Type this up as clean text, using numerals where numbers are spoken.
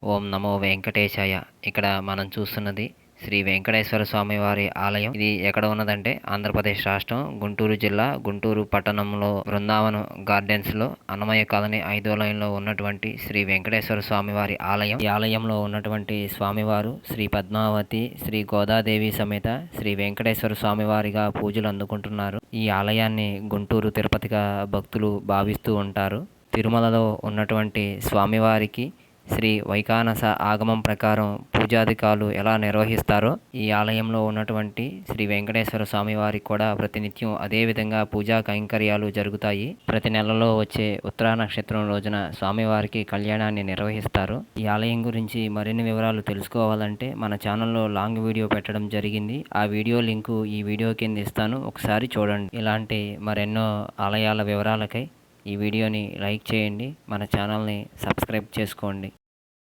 ఓం నమో వెంకటేశాయ. ఇక్కడ మనం చూస్తున్నది శ్రీ వెంకటేశ్వర స్వామి వారి ఆలయం. ఇది ఎక్కడ ఉన్నదంటే ఆంధ్రప్రదేశ్ రాష్ట్రం, గుంటూరు జిల్లా, గుంటూరు పట్టణంలో బృందావనం గార్డెన్స్‌లో అన్నమయ్య కాలనీ 5వ లైన్‌లో ఉన్నటువంటి శ్రీ వెంకటేశ్వర స్వామి వారి ఆలయం. ఈ ఆలయంలో ఉన్నటువంటి స్వామివారు శ్రీ పద్మావతి, శ్రీ గోదాదేవి సమేత శ్రీ వెంకటేశ్వర స్వామివారిగా పూజలు అందుకుంటున్నారు. ఈ ఆలయాన్ని గుంటూరు తిరుపతిగా భక్తులు భావిస్తూ ఉంటారు. తిరుమలలో ఉన్నటువంటి స్వామివారికి శ్రీ వైఖానస ఆగమం ప్రకారం పూజాధికాలు ఎలా నిర్వహిస్తారో ఈ ఆలయంలో ఉన్నటువంటి శ్రీ వెంకటేశ్వర స్వామి వారికి కూడా ప్రతినిత్యం అదే విధంగా పూజా కైంకర్యాలు జరుగుతాయి. ప్రతి నెలలో వచ్చే ఉత్తరా నక్షత్రం రోజున స్వామివారికి కళ్యాణాన్ని నిర్వహిస్తారు. ఈ ఆలయం గురించి మరిన్ని వివరాలు తెలుసుకోవాలంటే మన ఛానల్లో లాంగ్ వీడియో పెట్టడం జరిగింది. ఆ వీడియో లింకు ఈ వీడియో కింద ఇస్తాను, ఒకసారి చూడండి. ఇలాంటి మరెన్నో ఆలయాల వివరాలకై ఈ వీడియోని లైక్ చేయండి, మన ఛానల్ని సబ్స్క్రైబ్ చేసుకోండి.